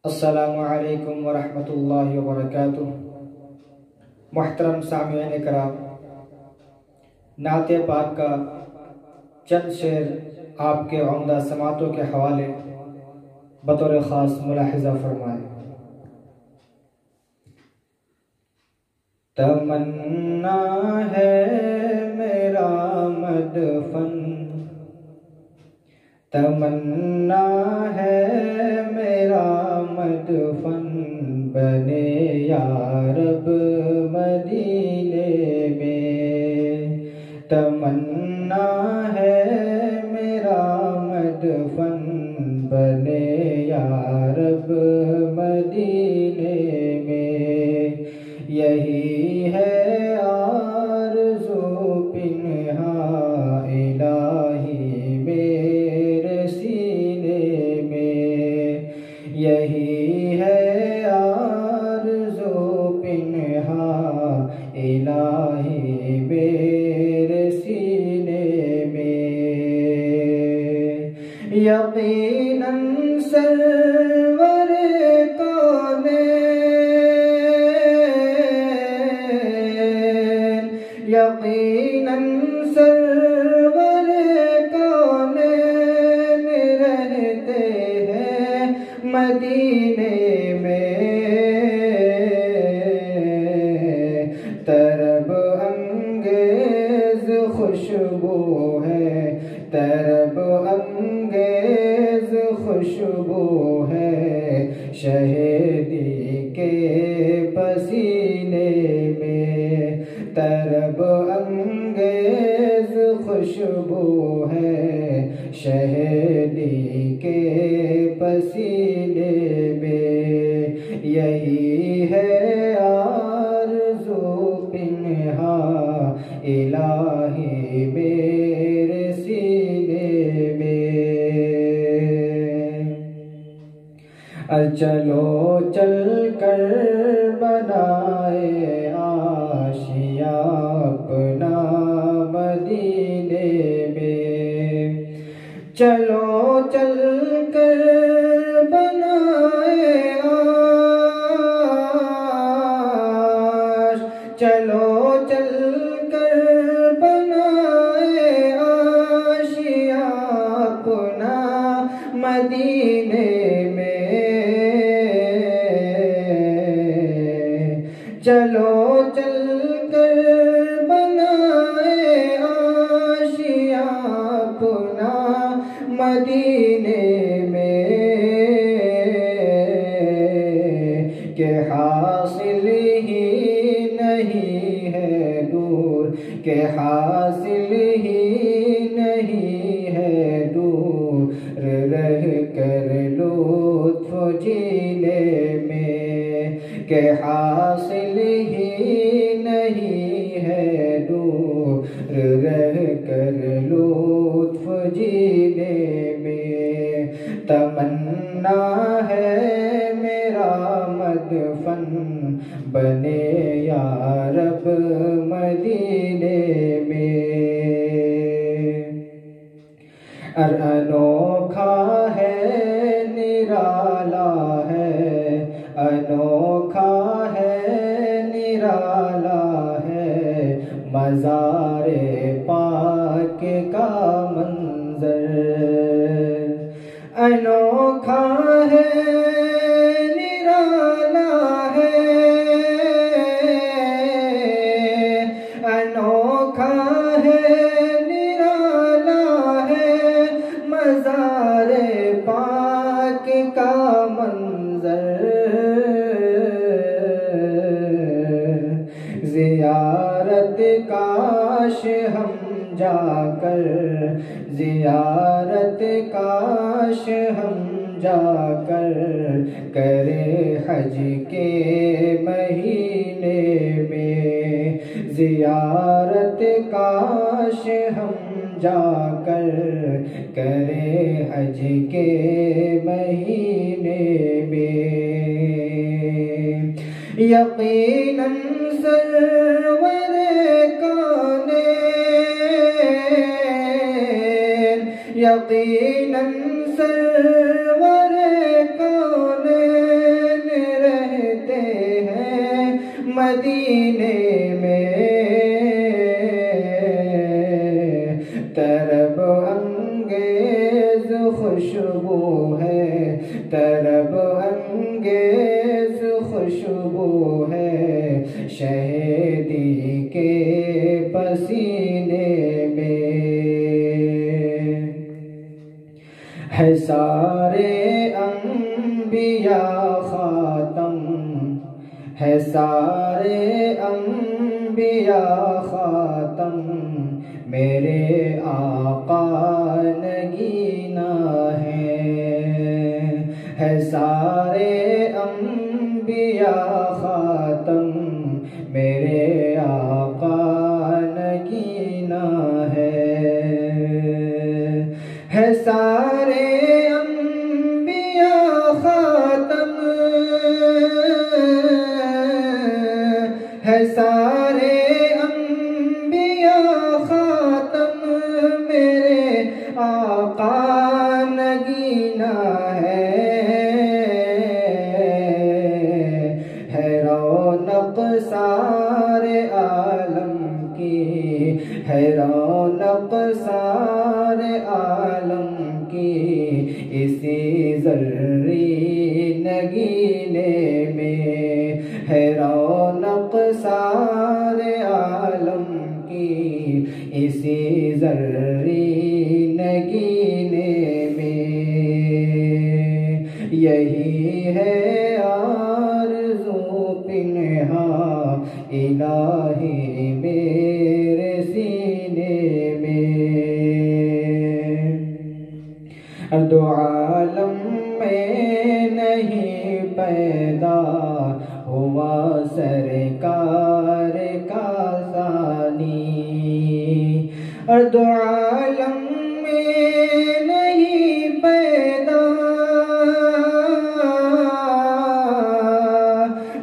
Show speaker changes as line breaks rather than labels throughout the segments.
السلام علیکم ورحمۃ اللہ وبرکاتہ۔ محترم سامعین کرام، نعت پاک کا چند شعر آپ کے عمدہ سماعتوں کے حوالے بطور خاص ملاحظہ فرمائیں۔ تمنا ہے میرا مدفن، تمنا ہے میرا مدفن، بنے یا رب مدینے میں۔ تمنا ہے میرا مدفن، بنے یا رب مدینے میں۔ یہی ہے آرزو پنہاں الہی میرے سینے میں، یہی ہے آرزو پنہاں الہی میرے سینے میں۔ یقیناً سرور کونین، یقیناً سرور کونین رہتے ہیں مدینے میں۔ طرب انگیز خوشبو ہے، طرب انگیز خوشبو ہے شہیدی کے پسینے میں۔ طرب انگیز خوشبو ہے شہیدی کے پسینے میں۔ یہی ہے آرزو پنہاں الہی میرے سینے میں۔ چلو چل کر بنائے آشیاں اپنا مدینے میں۔ چلو چل کر بنائے چلو چل کر بنائے آشیاں اپنا مدینے میں۔ چلو چل کر بنائے آشیاں اپنا مدینے میں، کہ حاصل ہی نہیں ہے دور، کہ حاصل ہی نہیں ہے دور رہ کر لطف جینے میں، کہ حاصل ہی نہیں ہے دور رہ کر لطف جینے میں۔ تمنا ہے میرا مدفن، بنے یا رب مدینے میں۔ انوکھا ہے نرالا ہے، انوکھا ہے نرالا ہے مزار پاک کا منظر۔ انوکھا ہے نرالا ہے، انوکھا ہے نرالا ہے مزار پاک کا منظر۔ زیارت کاش ہم جا کر، زیارت کاش ہم جا کر کرے حج کے مہینے میں۔ زیارت کاش ہم جا کر کرے حج کے مہینے میں۔ یقیناً سرور کونین، یقیناً سرور کونین طرب انگیز خوشبو ہے، طرب انگیز خوشبو ہے شہیدی کے پسینے میں، ہے سارے انبیاء خاتم، ہے سارے انبیاء خاتم، میرے آقا نگینہ ہے سارے انبیاء خاتم، میرے آقا نگینہ ہے سارے انبیاء خاتم، ہے سارے انبیاء خاتم، میرے آقا نگینہ ہے رونق سارے عالم کی، ہے رونق سارے عالم کی اسی زرعی نگینے میں، ہے رونق سارے عالم کی اسی زرعی نگینے میں، یہی ہے آرزو پنہاں الہی میرے سینے میں، دو عالم میں نہیں پیدا ہوا سرکار کا ثانی، اور دو عالم میں نہیں پیدا،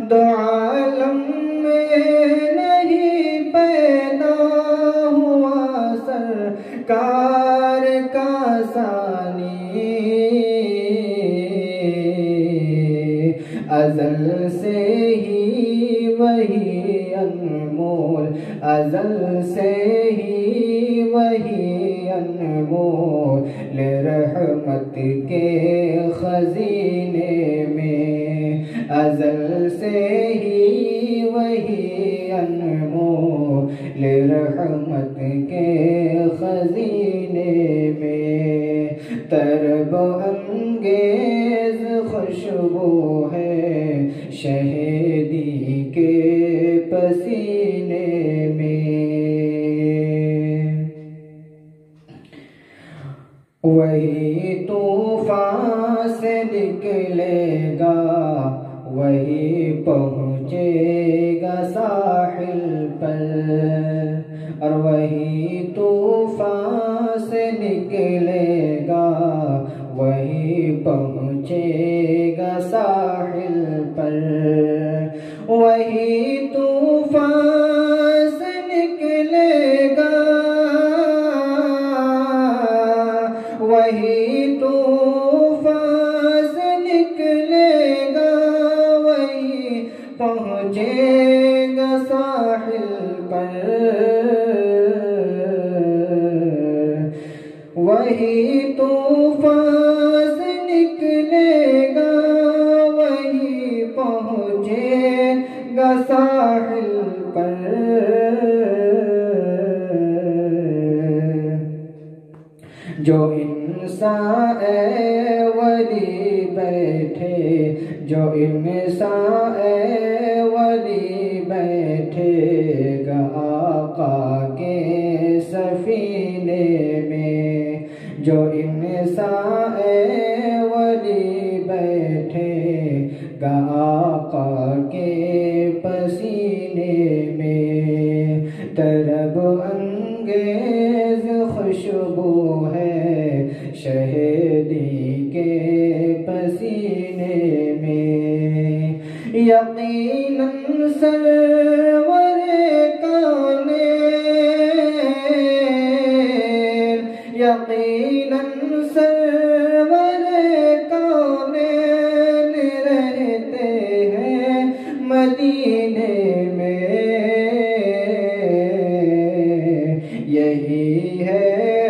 دو عالم میں نہیں پیدا ہوا سرکار کا ثانی، ازل سے ہی وہی انمول، ازل سے ہی وہی انمول رحمت کے خزینے میں، ازل سے ہی وہی انمول رحمت کے خزینے میں، طرب انگیز خوشبو ہے شہیدی کے پسینے میں، وہی طوفان سے نکلے گا، وہی پہنچے گا ساحل پر، اور وہی طوفان سے نکلے گا، وہی پہنچے گا ساحل پر، وہی طوفان سے نکلے گا، وہی طوفان سے نکلے گا، وہی پہنچے گا ساحل پر، وہی طوفان سے نکلے گا، وہی پہنچے گا ساحل پر، جو انسان اے ولی بیٹھے، جو انسان اے ولی بیٹھے گا آقا کے سفینے میں، جو انسان اے ولی بیٹھے گا آقا کے پسینے میں، طرب انگیز خوشبو ہے شہیدی کے پسینے میں، یقیناً سرور کونین، یقیناً سرور کونین رہتے ہیں مدینے میں، یہی ہے